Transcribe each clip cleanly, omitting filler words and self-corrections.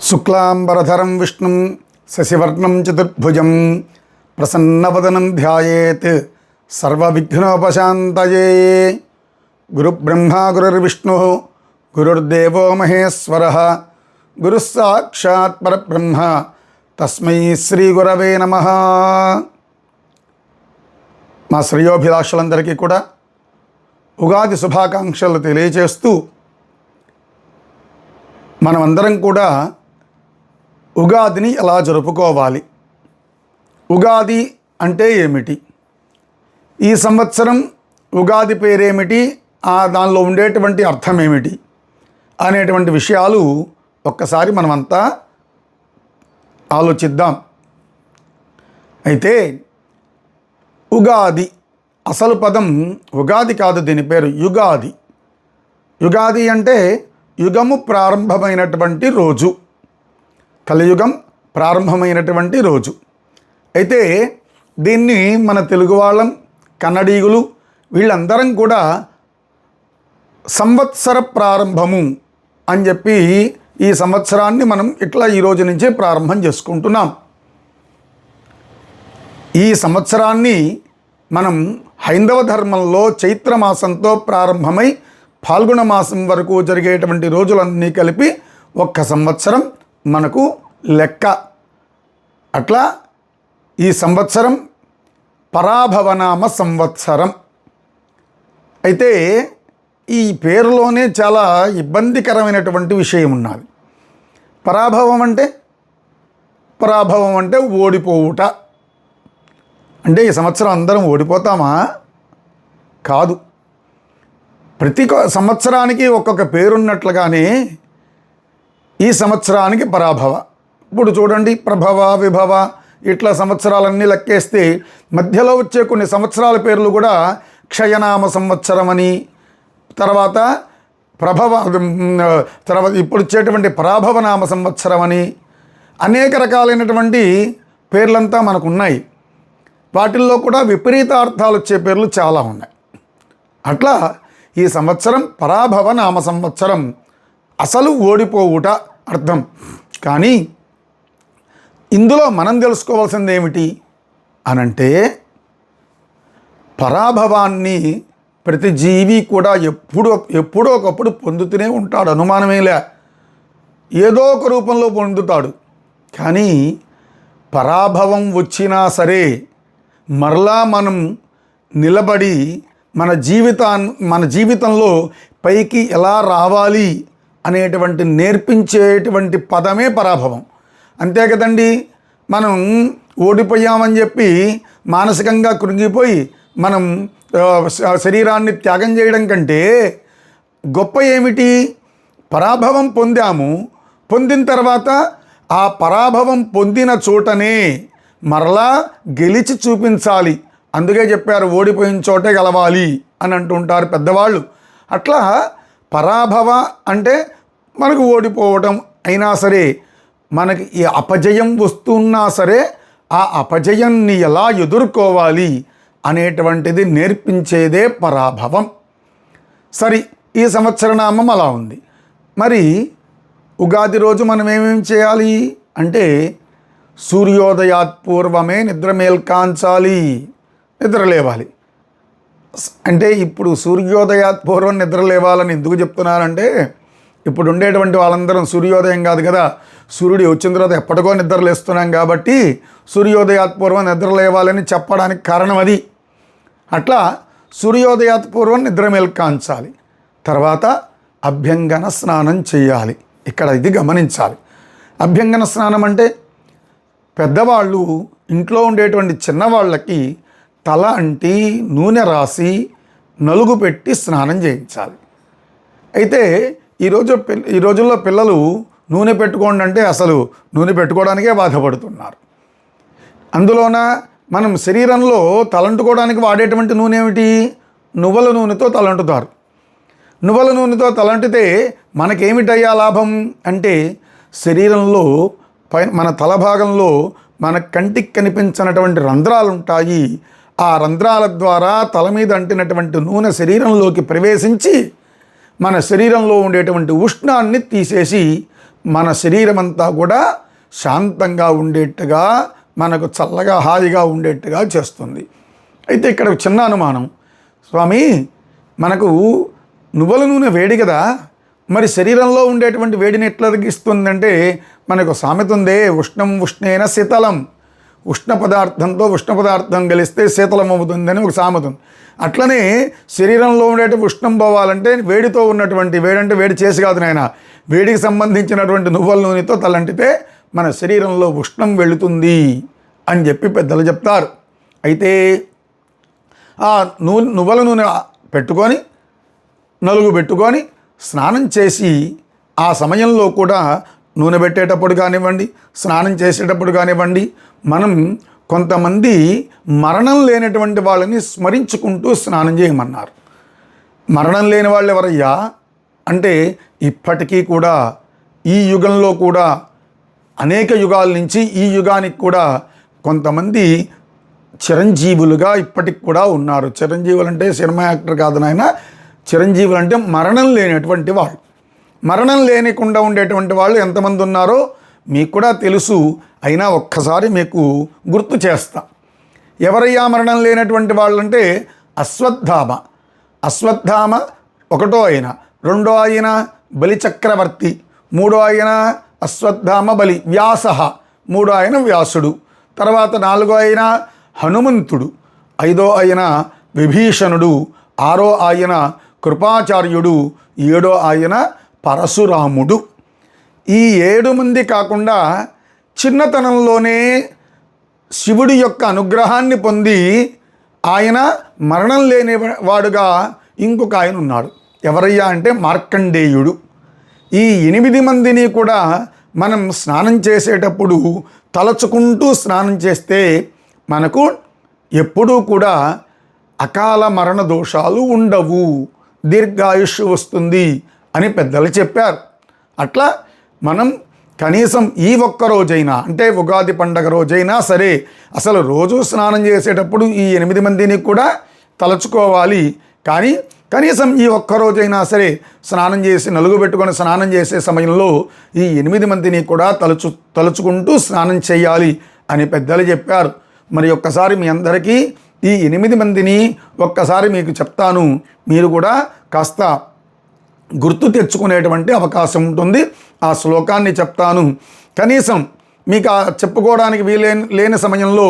శుక్లాంబరధరం విష్ణుం శశివర్ణం చతుర్భుజం ప్రసన్నవదనం ధ్యాయేత్ సర్వవిఘ్నోపశాంతయే. గురుబ్రహ్మా గురుర్విష్ణుః గురుర్దేవో మహేశ్వరః గురుస్సాక్షాత్ పరబ్రహ్మ తస్మై శ్రీ గురవే నమః. మా శ్రేయోభిలాషులందరికీ కూడా ఉగాది శుభాకాంక్షలు తెలియజేస్తూ మనమందరం కూడా ఉగాదిని ఎలా జరుపుకోవాలి, ఉగాది అంటే ఏమిటి, ఈ సంవత్సరం ఉగాది పేరేమిటి, దానిలో ఉండేటువంటి అర్థం ఏమిటి అనేటువంటి విషయాలు ఒక్కసారి మనమంతా ఆలోచిద్దాం. అయితే ఉగాది అసలు పదం ఉగాది కాదు, దీని పేరు యుగాది. యుగాది అంటే యుగము ప్రారంభమైనటువంటి రోజు, కలియుగం ప్రారంభమైనటువంటి రోజు. అయితే దీన్ని మన తెలుగు వాళ్ళం, కన్నడీయులు వీళ్ళందరం కూడా సంవత్సర ప్రారంభము అని చెప్పి ఈ సంవత్సరాన్ని మనం ఇట్లా ఈ రోజు నుంచే ప్రారంభం చేసుకుంటున్నాం. ఈ సంవత్సరాన్ని మనం హైందవ ధర్మంలో చైత్రమాసంతో ప్రారంభమై ఫాల్గుణ మాసం వరకు జరిగేటువంటి రోజులన్నీ కలిపి ఒక్క సంవత్సరం మనకు లెక్క. అట్లా ఈ సంవత్సరం పరాభవనామ సంవత్సరం. అయితే ఈ పేరులోనే చాలా ఇబ్బందికరమైనటువంటి విషయం ఉన్నది. పరాభవం అంటే ఓడిపోవుట. అంటే ఈ సంవత్సరం అందరం ఓడిపోతామా? కాదు. ప్రతి సంవత్సరానికి ఒక్కొక్క పేరున్నట్లుగానే ఈ సంవత్సరానికి పరాభవ. ఇప్పుడు చూడండి, ప్రభవ, విభవ ఇట్లా సంవత్సరాలన్నీ లెక్కేస్తే మధ్యలో వచ్చే కొన్ని సంవత్సరాల పేర్లు కూడా క్షయనామ సంవత్సరం అని, తర్వాత తర్వాత ఇప్పుడు వచ్చేటువంటి పరాభవనామ సంవత్సరం అని అనేక రకాలైనటువంటి పేర్లంతా మనకు ఉన్నాయి. వాటిల్లో కూడా విపరీతార్థాలు వచ్చే పేర్లు చాలా ఉన్నాయి. అట్లా ఈ సంవత్సరం పరాభవ నామ సంవత్సరం, అసలు ఓడిపోవుట అర్థం. కానీ ఇందులో మనం తెలుసుకోవాల్సింది ఏమిటి అనంటే, పరాభవాన్ని ప్రతి జీవి కూడా ఎప్పుడో ఒకప్పుడు పొందుతూనే ఉంటాడు, అనుమానమేలే. ఏదో ఒక రూపంలో పొందుతాడు. కానీ పరాభవం వచ్చినా సరే మరలా మనం నిలబడి మన జీవితంలో పైకి ఎలా రావాలి అనేటువంటి నేర్పించేటువంటి పదమే పరాభవం. అంతే కదండి. మనం ఓడిపోయామని చెప్పి మానసికంగా కృంగిపోయి మనం శరీరాన్ని త్యాగం చేయడం కంటే గొప్ప ఏమిటి? పరాభవం పొందాము, పొందిన తర్వాత ఆ పరాభవం పొందిన చోటనే మరలా గెలిచి చూపించాలి. అందుకే చెప్పారు, ఓడిపోయిన చోటే గెలవాలి అని అంటుంటారు పెద్దవాళ్ళు. అట్లా పరాభవ అంటే మనకు ఓడిపోవటం అయినా సరే, మనకి ఈ అపజయం వస్తున్నా సరే ఆ అపజయాన్ని ఎలా ఎదుర్కోవాలి అనేటువంటిది నేర్పించేదే పరాభవం. సరే, ఈ సంవత్సర నామం అలా ఉంది. మరి ఉగాది రోజు మనం ఏమేమి చేయాలి అంటే, సూర్యోదయాత్ పూర్వమే నిద్ర మేల్కాంచాలి, నిద్ర లేవాలి. అంటే ఇప్పుడు సూర్యోదయాత్ పూర్వం నిద్ర లేవాలని ఎందుకు చెప్తున్నానంటే, ఇప్పుడు ఉండేటువంటి వాళ్ళందరం సూర్యోదయం కాదు కదా, సూర్యుడు వచ్చిన తర్వాత ఎప్పటికో నిద్ర లేస్తున్నాం కాబట్టి సూర్యోదయాత్ పూర్వం నిద్ర లేవాలని చెప్పడానికి కారణం అది. అట్లా సూర్యోదయాత్ పూర్వం నిద్ర మేల్కాంచాలి. తర్వాత అభ్యంగన స్నానం చేయాలి. ఇక్కడ ఇది గమనించాలి. అభ్యంగన స్నానం అంటే పెద్దవాళ్ళు ఇంట్లో ఉండేటువంటి చిన్నవాళ్ళకి తల అంటి నూనె రాసి నలుగు పెట్టి స్నానం చేయించాలి. అయితే ఈ రోజుల్లో పిల్లలు నూనె పెట్టుకోండి అంటే అసలు నూనె పెట్టుకోవడానికే బాధపడుతున్నారు. అందులోన మనం శరీరంలో తలంటుకోవడానికి వాడేటువంటి నూనె ఏమిటి? నువ్వుల నూనెతో తలంటుతారు. నువ్వుల నూనెతో తలంటితే మనకేమిటయ్యా లాభం అంటే, శరీరంలో మన తల భాగంలో మన కంటికి కనిపించినటువంటి రంధ్రాలు ఉంటాయి. ఆ రంధ్రాల ద్వారా తల మీద అంటినటువంటి నూనె శరీరంలోకి ప్రవేశించి మన శరీరంలో ఉండేటువంటి ఉష్ణాన్ని తీసేసి మన శరీరం అంతా కూడా శాంతంగా ఉండేట్టుగా, మనకు చల్లగా హాయిగా ఉండేట్టుగా చేస్తుంది. అయితే ఇక్కడ చిన్న అనుమానం, స్వామి మనకు నువ్వుల నూనె వేడి కదా, మరి శరీరంలో ఉండేటువంటి వేడిని ఎట్లా తగ్గిస్తుందంటే మనకు సామెత ఉందే, ఉష్ణం ఉష్ణేన శీతలం, ఉష్ణ పదార్థంతో ఉష్ణ పదార్థం కలిస్తే శీతలం అవుతుందని ఒక సామెత ఉంది. అట్లనే శరీరంలో ఉండేటువంటి ఉష్ణం పోవాలంటే వేడితో ఉన్నటువంటి, వేడంటే వేడి చేసి కాదు నాయన, వేడికి సంబంధించినటువంటి నువ్వుల నూనెతో తలంటితే మన శరీరంలో ఉష్ణం వెళుతుంది అని చెప్పి పెద్దలు చెప్తారు. అయితే ఆ నువ్వుల నూనె పెట్టుకొని నలుగు పెట్టుకొని స్నానం చేసి, ఆ సమయంలో కూడా నూనె పెట్టేటప్పుడు కానివ్వండి, స్నానం చేసేటప్పుడు కానివ్వండి, మనం కొంతమంది మరణం లేనటువంటి వాళ్ళని స్మరించుకుంటూ స్నానం చేయమన్నారు. మరణం లేని వాళ్ళు ఎవరయ్యా అంటే, ఇప్పటికీ కూడా ఈ యుగంలో కూడా అనేక యుగాల నుంచి ఈ యుగానికి కూడా కొంతమంది చిరంజీవులుగా ఇప్పటికి కూడా ఉన్నారు. చిరంజీవులు అంటే సినిమా యాక్టర్ కాదు నాయన, చిరంజీవులు అంటే మరణం లేనటువంటి వాళ్ళు. మరణం లేనికుండా ఉండేటువంటి వాళ్ళు ఎంతమంది ఉన్నారో మీకు కూడా తెలుసు. అయినా ఒక్కసారి మీకు గుర్తు చేస్తా. ఎవరయ్యా మరణం లేనటువంటి వాళ్ళంటే అశ్వత్థామ. అశ్వత్థామ ఒకటో ఆయన, రెండో ఆయన బలిచక్రవర్తి, మూడో ఆయన అశ్వత్థామ బలి, వ్యాస మూడో ఆయన వ్యాసుడు, తర్వాత నాలుగో ఆయన హనుమంతుడు, ఐదో ఆయన విభీషణుడు, ఆరో ఆయన కృపాచార్యుడు, ఏడో ఆయన పరశురాముడు. ఈ 7 మంది కాకుండా చిన్నతనంలోనే శివుడి యొక్క అనుగ్రహాన్ని పొంది ఆయన మరణం లేని వాడుగా ఇంకొక ఆయన ఉన్నాడు. ఎవరయ్యా అంటే మార్కండేయుడు. ఈ 8 మందిని కూడా మనం స్నానం చేసేటప్పుడు తలచుకుంటూ స్నానం చేస్తే మనకు ఎప్పుడూ కూడా అకాల మరణ దోషాలు ఉండవు, దీర్ఘాయుష్ వస్తుంది అని పెద్దలు చెప్పారు. అట్లా మనం కనీసం ఈ ఒక్క రోజైనా, అంటే ఉగాది పండగ రోజైనా సరే, అసలు రోజు స్నానం చేసేటప్పుడు ఈ 8 మందిని కూడా తలుచుకోవాలి. కానీ కనీసం ఈ ఒక్క రోజైనా సరే స్నానం చేసి నలుగు పెట్టుకొని స్నానం చేసే సమయంలో ఈ 8 మందిని కూడా తలుచుకుంటూ స్నానం చేయాలి అని పెద్దలు చెప్పారు. మరి ఒక్కసారి మీ అందరికీ ఈ 8 మందిని ఒక్కసారి మీకు చెప్తాను. మీరు కూడా కాస్త గుర్తు తెచ్చుకునేటువంటి అవకాశం ఉంటుంది. ఆ శ్లోకాన్ని చెప్తాను. కనీసం మీకు చెప్పుకోవడానికి లేని సమయంలో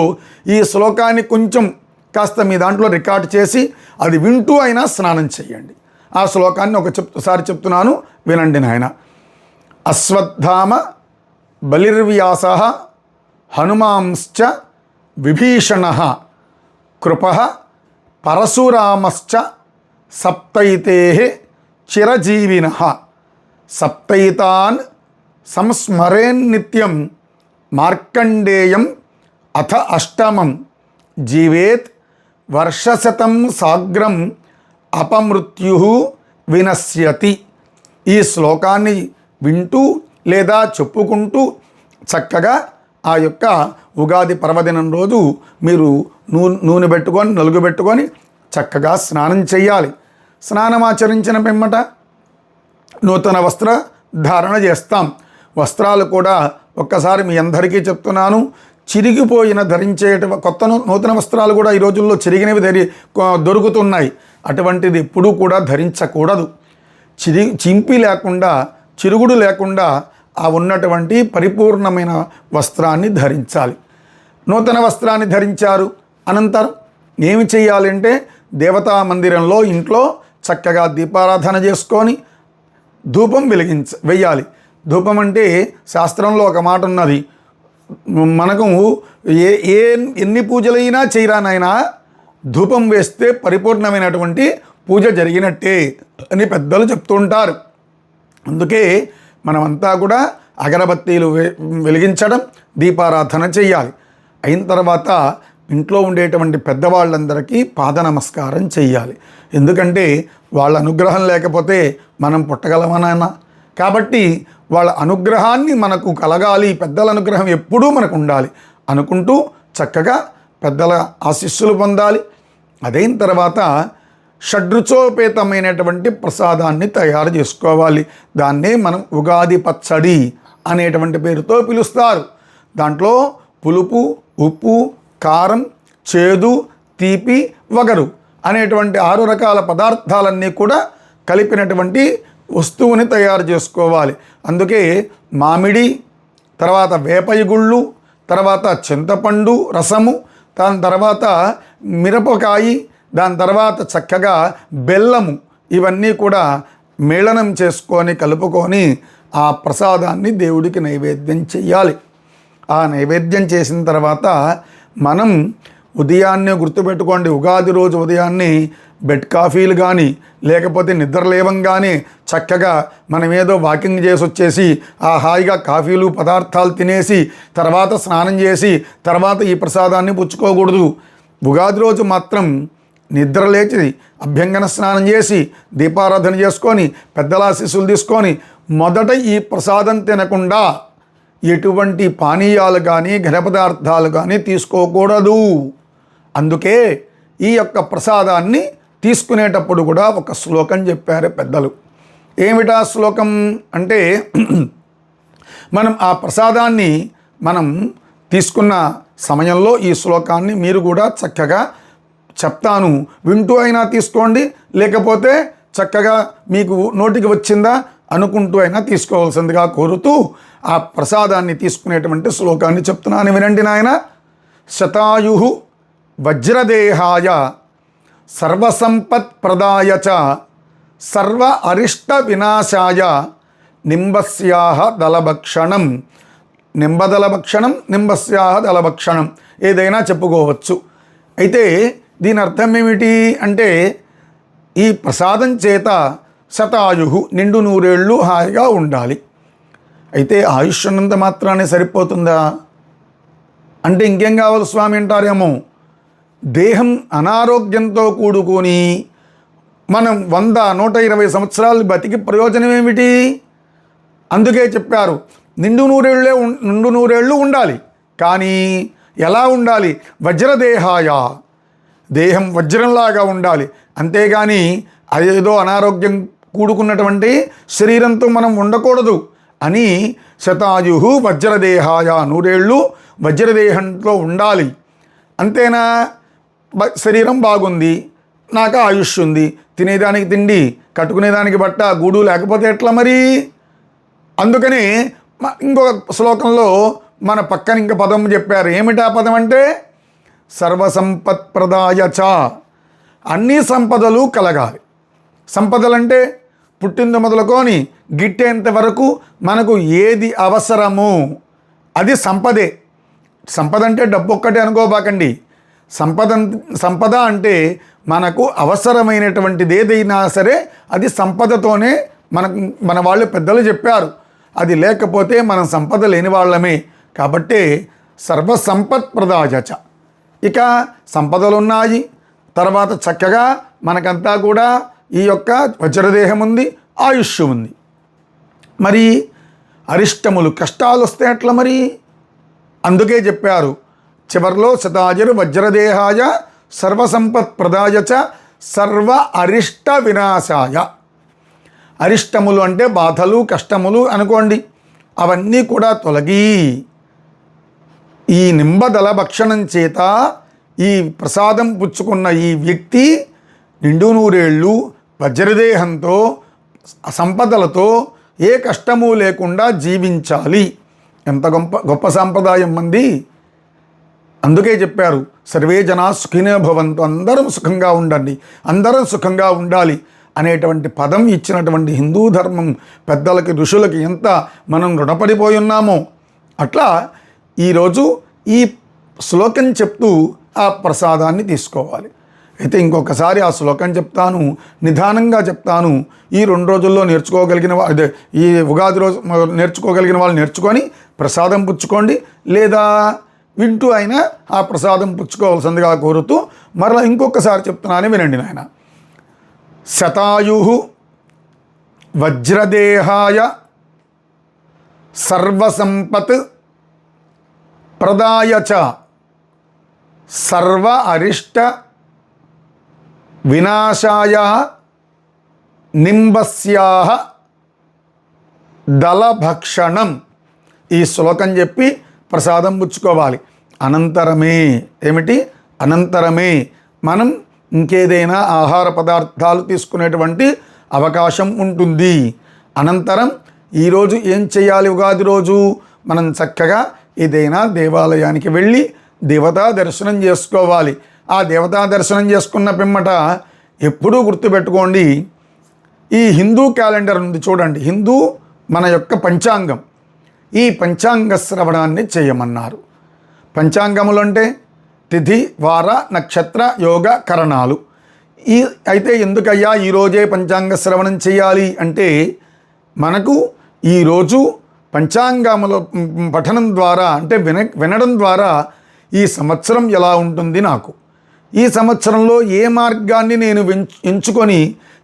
ఈ శ్లోకాన్ని కొంచెం కాస్త మీ దాంట్లో రికార్డ్ చేసి అది వింటూ అయినా స్నానం చేయండి. ఆ శ్లోకాన్ని ఒకసారి చెప్తున్నాను, వినండి నాయన. అశ్వత్థామ బలిర్వ్యాస హనుమాంశ్చ విభీషణ కృపః పరశురామశ్చ సప్తైతే చిరజీవినః సప్తైతాన్ సంస్మరేన్నిత్యం మార్కండేయం అథ అష్టమం జీవేత్ వర్షశతం సాగ్రం అపమృత్యు వినశ్యతి. ఈ శ్లోకాన్ని వింటూ లేదా చెప్పుకుంటూ చక్కగా ఆ యొక్క ఉగాది పర్వదినం రోజు మీరు నూనె పెట్టుకొని నలుగు పెట్టుకొని చక్కగా స్నానం చేయాలి. స్నానం ఆచరించిన పిమ్మట నూతన వస్త్ర ధారణ చేస్తాం. వస్త్రాలు కూడా ఒక్కసారి మీ అందరికీ చెప్తున్నాను, చిరిగిపోయిన కొత్త నూతన వస్త్రాలు కూడా ఈ రోజుల్లో చిరిగినవి దొరుకుతున్నాయి. అటువంటిది ఎప్పుడూ కూడా ధరించకూడదు. చింపి లేకుండా, చిరుగుడు లేకుండా ఆ ఉన్నటువంటి పరిపూర్ణమైన వస్త్రాన్ని ధరించాలి. నూతన వస్త్రాన్ని ధరించారు అనంతరం ఏమి చేయాలంటే దేవతా మందిరంలో ఇంట్లో చక్కగా దీపారాధన చేసుకొని ధూపం వెయ్యాలి. ధూపం అంటే శాస్త్రంలో ఒక మాట ఉన్నది, మనకు ఎన్ని పూజలైనా చేయరానైనా ధూపం వేస్తే పరిపూర్ణమైనటువంటి పూజ జరిగినట్టే అని పెద్దలు చెప్తూ ఉంటారు. అందుకే మనమంతా కూడా అగరబత్తీలు వెలిగించడం, దీపారాధన చేయాలి. అయిన తర్వాత ఇంట్లో ఉండేటువంటి పెద్దవాళ్ళందరికీ పాద నమస్కారం చేయాలి. ఎందుకంటే వాళ్ళ అనుగ్రహం లేకపోతే మనం పుట్టగలమనైనా. కాబట్టి వాళ్ళ అనుగ్రహాన్ని మనకు కలగాలి, పెద్దల అనుగ్రహం ఎప్పుడూ మనకు ఉండాలి అనుకుంటూ చక్కగా పెద్దల ఆశీస్సులు పొందాలి. అదైన తర్వాత షడ్రుచోపేతమైనటువంటి ప్రసాదాన్ని తయారు చేసుకోవాలి. దాన్నే మనం ఉగాది పచ్చడి అనేటువంటి పేరుతో పిలుస్తారు. దాంట్లో పులుపు, ఉప్పు, కారం, చేదు, తీపి, వగరు అనేటువంటి 6 రకాల పదార్థాలన్నీ కూడా కలిపినటువంటి వస్తువుని తయారు చేసుకోవాలి. అందుకే మామిడి, తర్వాత వేపయగుళ్ళు, తర్వాత చింతపండు రసము, దాని తర్వాత మిరపకాయి, దాని తర్వాత చక్కగా బెల్లము, ఇవన్నీ కూడా మేళనం చేసుకొని కలుపుకొని ఆ ప్రసాదాన్ని దేవుడికి నైవేద్యం చెయ్యాలి. ఆ నైవేద్యం చేసిన తర్వాత మనం ఉదయాన్నే గుర్తుపెట్టుకోండి, ఉగాది రోజు ఉదయాన్నే బెడ్ కాఫీలు కానీ లేకపోతే నిద్ర లేవంగానే చక్కగా మనం ఏదో వాకింగ్ చేసి వచ్చేసి ఆ హాయిగా కాఫీలు పదార్థాలు తినేసి తర్వాత స్నానం చేసి తర్వాత ఈ ప్రసాదాన్ని పుచ్చుకోకూడదు. ఉగాది రోజు మాత్రం నిద్ర లేచి అభ్యంగన స్నానం చేసి దీపారాధన చేసుకొని పెద్దల ఆశీస్సులు తీసుకొని మొదట ఈ ప్రసాదం తినకుండా ఎటువంటి పానీయాలు కానీ ఘన పదార్థాలు కానీ తీసుకోకూడదు. అందుకే ఈ యొక్క ప్రసాదాన్ని తీసుకునేటప్పుడు కూడా ఒక శ్లోకం చెప్పారు పెద్దలు. ఏమిటా శ్లోకం అంటే, మనం ఆ ప్రసాదాన్ని మనం తీసుకున్న సమయంలో ఈ శ్లోకాన్ని మీరు కూడా చక్కగా చెప్తాను, వింటూ అయినా తీసుకోండి, లేకపోతే చక్కగా మీకు నోటికి వచ్చిందా అనుకుంటూ అయినా తీసుకోవాల్సిందిగా కోరుతూ ఆ ప్రసాదాన్ని తీసుకునేటువంటి శ్లోకాన్ని చెప్తున్నాను, వినండి నాయన. శతాయు వజ్రదేహాయ సర్వసంపత్ప్రదాయ చ సర్వ అరిష్ట వినాశాయ నింబస్యాహ దళభక్షణం. నింబదళభక్షణం, నింబస్యాహ దళభక్షణం ఏదైనా చెప్పుకోవచ్చు. అయితే దీని అర్థం ఏమిటి అంటే, ఈ ప్రసాదం చేత శతాయు నిండు 100 ఏళ్ళు హాయిగా ఉండాలి. అయితే ఆయుష్ ఉన్నంత మాత్రాన్ని సరిపోతుందా అంటే ఇంకేం కావాలి స్వామి అంటారేమో. దేహం అనారోగ్యంతో కూడుకొని మనం 100, 120 సంవత్సరాలు బతికి ప్రయోజనం ఏమిటి? అందుకే చెప్పారు నిండు 100 ఏళ్ళు ఉండాలి. కానీ ఎలా ఉండాలి? వజ్రదేహాయ, దేహం వజ్రంలాగా ఉండాలి. అంతేగాని అదేదో అనారోగ్యం కూడుకున్నటువంటి శరీరంతో మనం ఉండకూడదు అని శతాయు వజ్రదేహాయ, 100 ఏళ్ళు వజ్రదేహంతో ఉండాలి. అంతేనా? శరీరం బాగుంది, నాకు ఆయుష్ ఉంది, తినేదానికి తిండి, కట్టుకునేదానికి బట్ట, గూడు లేకపోతే ఎట్లా మరి? అందుకని ఇంకొక శ్లోకంలో మన పక్కన ఇంక పదం చెప్పారు. ఏమిటా పదం అంటే, సర్వసంపత్ప్రదాయ చ, అన్ని సంపదలు కలగాలి. సంపదలంటే పుట్టింది మొదలుకొని గిట్టేంత వరకు మనకు ఏది అవసరమో అది సంపదే. సంపద అంటే డబ్బు ఒక్కటే అనుకోబాకండి. సంపద అంటే మనకు అవసరమైనటువంటిది ఏదైనా సరే అది సంపదతోనే మన వాళ్ళు పెద్దలు చెప్పారు. అది లేకపోతే మనం సంపద లేని వాళ్ళమే. కాబట్టి సర్వసంపత్ప్రదాయ చ, ఇక సంపదలు ఉన్నాయి, తర్వాత చక్కగా మనకంతా కూడా ఈ యొక్క వజ్రదేహం ఉంది, ఆయుష్ ఉంది. మరి అరిష్టములు, కష్టాలు వస్తే ఎట్లా మరి? అందుకే చెప్పారు చివర్లో శతాజరు వజ్రదేహాయ సర్వసంపత్ప్రదాయ చ సర్వ అరిష్ట వినాశాయ. అరిష్టములు అంటే బాధలు, కష్టములు అనుకోండి, అవన్నీ కూడా తొలగి ఈ నింబదల భక్షణం చేత ఈ ప్రసాదం పుచ్చుకున్న ఈ వ్యక్తి నిండు 100 ఏళ్ళు వజ్రదేహంతో సంపదలతో ఏ కష్టము లేకుండా జీవించాలి. ఎంత గొప్ప సాంప్రదాయం మంది. అందుకే చెప్పారు సర్వే జనా సుఖినో భవంతు, అందరం సుఖంగా ఉండండి, అందరం సుఖంగా ఉండాలి అనేటువంటి పదం ఇచ్చినటువంటి హిందూ ధర్మం పెద్దలకి, ఋషులకి ఎంత మనం రుణపడిపోయి ఉన్నామో. అట్లా ఈరోజు ఈ శ్లోకం చెప్తూ ఆ ప్రసాదాన్ని తీసుకోవాలి. అయితే ఇంకొకసారి ఆ శ్లోకం చెప్తాను, నిదానంగా చెప్తాను. ఈ 2 రోజుల్లో నేర్చుకోగలిగిన అదే ఈ ఉగాది రోజు నేర్చుకోగలిగిన వాళ్ళు నేర్చుకొని ప్రసాదం పుచ్చుకోండి, లేదా వింటూ అయినా ఆ ప్రసాదం పుచ్చుకోవాల్సిందిగా కోరుతూ మరలా ఇంకొకసారి చెప్తున్నాను, వినండి నాయన. శతాయు వజ్రదేహాయ సర్వసంపత్ ప్రదాయ చ సర్వ అరిష్ట వినాశాయ నింబస్యాహ దళభక్షణం. ఈ శ్లోకం చెప్పి ప్రసాదం పుచ్చుకోవాలి. అనంతరమే ఏమిటి? అనంతరమే మనం ఇంకేదైనా ఆహార పదార్థాలు తీసుకునేటువంటి అవకాశం ఉంటుంది. అనంతరం ఈరోజు ఏం చేయాలి? ఉగాది రోజు మనం చక్కగా ఏదైనా దేవాలయానికి వెళ్ళి దేవతా దర్శనం చేసుకోవాలి. ఆ దేవతా దర్శనం చేసుకున్న పిమ్మట ఎప్పుడూ గుర్తుపెట్టుకోండి, ఈ హిందూ క్యాలెండర్ ఉంది చూడండి, హిందూ మన యొక్క పంచాంగం, ఈ పంచాంగ శ్రవణాన్ని చేయమన్నారు. పంచాంగములు అంటే తిథి, వార, నక్షత్ర, యోగ, కరణాలు. అయితే ఎందుకయ్యా ఈరోజే పంచాంగ శ్రవణం చేయాలి అంటే, మనకు ఈరోజు పంచాంగముల పఠనం ద్వారా అంటే వినడం ద్వారా ఈ సంవత్సరం ఎలా ఉంటుంది, నాకు ఈ సంవత్సరంలో ఏ మార్గాన్ని నేను ఎంచుకొని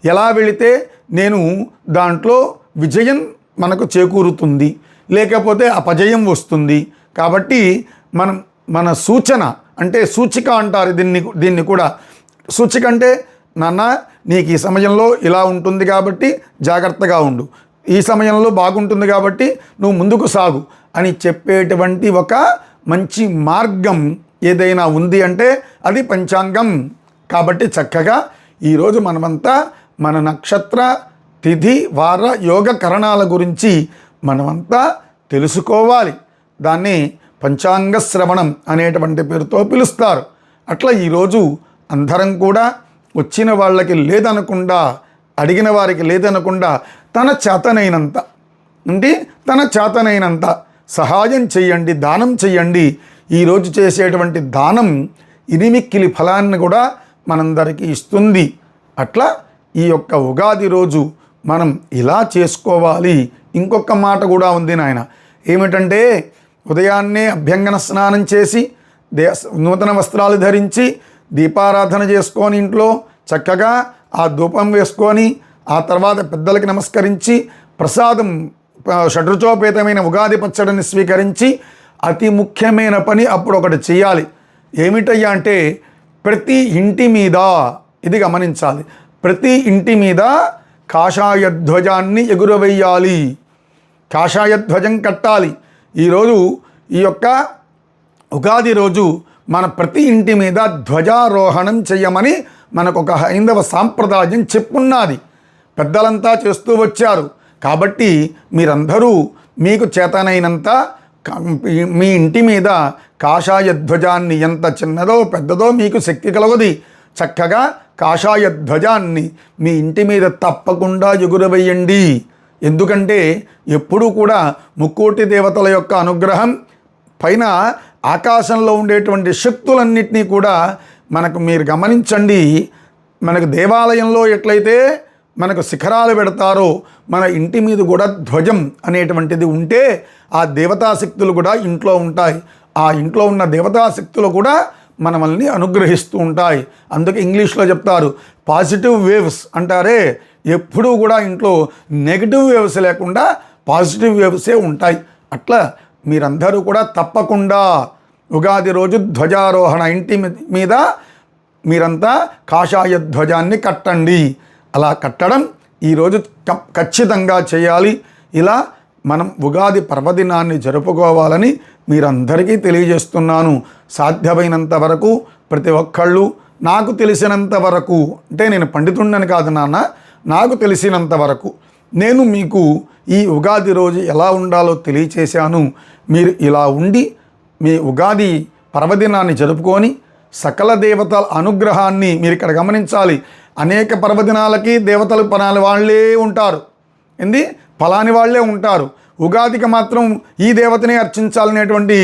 ఎలా వెళితే నేను దాంట్లో విజయం మనకు చేకూరుతుంది, లేకపోతే అపజయం వస్తుంది. కాబట్టి మన సూచన అంటే సూచిక అంటారు దీన్ని కూడా. సూచిక అంటే నాన్న నీకు ఈ సమయంలో ఇలా ఉంటుంది కాబట్టి జాగ్రత్తగా ఉండు, ఈ సమయంలో బాగుంటుంది కాబట్టి నువ్వు ముందుకు సాగు అని చెప్పేటువంటి ఒక మంచి మార్గం ఏదైనా ఉంది అంటే అది పంచాంగం. కాబట్టి చక్కగా ఈరోజు మనమంతా మన నక్షత్ర, తిథి, వార, యోగ, కరణాల గురించి మనమంతా తెలుసుకోవాలి. దాన్ని పంచాంగ శ్రవణం అనేటువంటి పేరుతో పిలుస్తారు. అట్లా ఈరోజు అందరం కూడా వచ్చిన వాళ్ళకి లేదనకుండా, అడిగిన వారికి లేదనకుండా తన చేతనైనంత సహాయం చెయ్యండి, దానం చెయ్యండి. ఈరోజు చేసేటువంటి దానం ఇనిమిక్కిలి ఫలాన్ని కూడా మనందరికీ ఇస్తుంది. అట్లా ఈ యొక్క ఉగాది రోజు మనం ఇలా చేసుకోవాలి. ఇంకొక మాట కూడా ఉంది నాయన, ఏమిటంటే ఉదయాన్నే అభ్యంగన స్నానం చేసి నూతన వస్త్రాలు ధరించి దీపారాధన చేసుకొని ఇంట్లో చక్కగా ఆ ధూపం వేసుకొని ఆ తర్వాత పెద్దలకి నమస్కరించి ప్రసాదం షడ్రుచోపేతమైన ఉగాది పచ్చడిని స్వీకరించి అతి ముఖ్యమైన పని అప్పుడు ఒకటి చేయాలి. ఏమిటయ్యా అంటే ప్రతి ఇంటి మీద, ఇది గమనించాలి, ప్రతి ఇంటి మీద కాషాయ ధ్వజాన్ని ఎగురవేయాలి, కాషాయ ధ్వజం కట్టాలి. ఈరోజు ఈ యొక్క ఉగాది రోజు మన ప్రతి ఇంటి మీద ధ్వజారోహణం చేయమని మనకు ఒక హైందవ సాంప్రదాయం చెప్పున్నది. పెద్దలంతా చేస్తూ వచ్చారు. కాబట్టి మీరందరూ మీకు చేతనైనంత మీ ఇంటి మీద కాషాయ ధ్వజాన్ని, ఎంత చిన్నదో పెద్దదో మీకు శక్తి కలగది, చక్కగా కాషాయ ధ్వజాన్ని మీ ఇంటి మీద తప్పకుండా ఎగురవేయండి. ఎందుకంటే ఎప్పుడూ కూడా ముక్కోటి దేవతల యొక్క అనుగ్రహం పైన ఆకాశంలో ఉండేటువంటి శక్తులన్నింటినీ కూడా మీరు గమనించండి. మనకు దేవాలయంలో ఎట్లయితే మనకు శిఖరాలు పెడతారో మన ఇంటి మీద కూడా ధ్వజం అనేటువంటిది ఉంటే ఆ దేవతాశక్తులు కూడా ఇంట్లో ఉంటాయి. ఆ ఇంట్లో ఉన్న దేవతాశక్తులు కూడా మనల్ని అనుగ్రహిస్తూ ఉంటాయి. అందుకే ఇంగ్లీష్లో చెప్తారు పాజిటివ్ వేవ్స్ అంటారే, ఎప్పుడూ కూడా ఇంట్లో నెగిటివ్ వేవ్స్ లేకుండా పాజిటివ్ వేవ్సే ఉంటాయి. అట్లా మీరందరూ కూడా తప్పకుండా ఉగాది రోజు ధ్వజారోహణ ఇంటి మీద మీరంతా కాషాయ ధ్వజాన్ని కట్టండి. అలా కట్టడం ఈరోజు ఖచ్చితంగా చేయాలి. ఇలా మనం ఉగాది పర్వదినాన్ని జరుపుకోవాలని మీరందరికీ తెలియజేస్తున్నాను. సాధ్యమైనంత వరకు ప్రతి ఒక్కళ్ళు నాకు తెలిసినంత వరకు, అంటే నేను పండితుండని కాదు నాన్న, నాకు తెలిసినంత వరకు నేను మీకు ఈ ఉగాది రోజు ఎలా ఉండాలో తెలియచేశాను. మీరు ఇలా ఉండి మీ ఉగాది పర్వదినాన్ని జరుపుకొని సకల దేవతల అనుగ్రహాన్ని మీరు ఇక్కడ గమనించాలి. అనేక పర్వదినాలకి దేవతలు పలాని వాళ్ళే ఉంటారు, ఫలాని వాళ్ళే ఉంటారు. ఉగాదికి మాత్రం ఈ దేవతని అర్చించాలనేటువంటి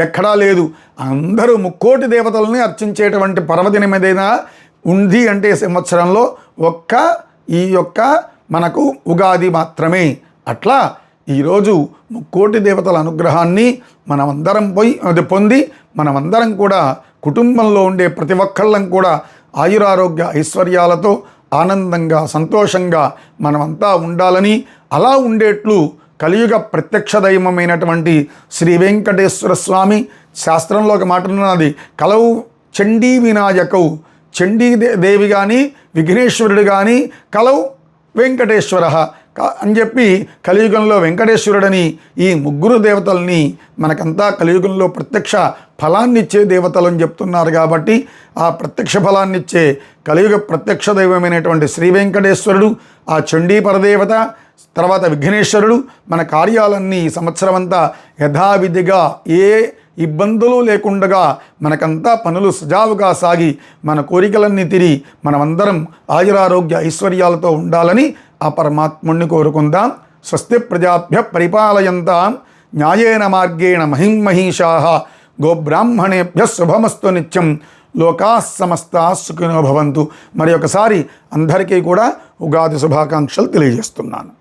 ఎక్కడా లేదు. అందరూ ముక్కోటి దేవతలని అర్చించేటువంటి పర్వదినం ఏదైనా ఉంది అంటే సంవత్సరంలో ఈ యొక్క మనకు ఉగాది మాత్రమే. అట్లా ఈరోజు ముక్కోటి దేవతల అనుగ్రహాన్ని మనమందరం పొంది మనమందరం కూడా కుటుంబంలో ఉండే ప్రతి ఒక్కళ్ళం కూడా ఆయురారోగ్య ఐశ్వర్యాలతో ఆనందంగా సంతోషంగా మనమంతా ఉండాలని, అలా ఉండేట్లు కలియుగ ప్రత్యక్ష దైవమైనటువంటి శ్రీ వెంకటేశ్వర స్వామి శాస్త్రంలో ఒక మాట ఉన్నది, కలవు చండీ వినాయకవు, చండీ దేవి కానీ విఘ్నేశ్వరుడు కానీ కలవు వెంకటేశ్వర, అని చెప్పి కలియుగంలో వెంకటేశ్వరుడని ఈ ముగ్గురు దేవతల్ని మనకంతా కలియుగంలో ప్రత్యక్ష ఫలాన్నిచ్చే దేవతలు అని చెప్తున్నారు. కాబట్టి ఆ ప్రత్యక్ష ఫలాన్నిచ్చే కలియుగ ప్రత్యక్ష దైవమైనటువంటి శ్రీ వెంకటేశ్వరుడు, ఆ చండీ పరదేవత, తర్వాత విఘ్నేశ్వరుడు మన కార్యాలన్నీ ఈ సంవత్సరం అంతా యథావిధిగా ఏ ఇబ్బందులు లేకుండా మనకంతా పనులు సజావుగా సాగి మన కోరికలన్నీ తీరి మనమందరం ఆయురారోగ్య ఐశ్వర్యాలతో ఉండాలని ఆ పరమాత్ముణ్ణి కోరుకుందాం. స్వస్తి ప్రజాభ్య పరిపాలయంతాం న్యాయేన మార్గేణ మహిమహీషాః గోబ్రాహ్మణేభ్య శుభమస్తు నిత్యం. లోకా సమస్తా సుఖినో భవంతు. మరి ఒకసారి అందరికీ కూడా ఉగాది శుభాకాంక్షలు తెలియజేస్తున్నాను.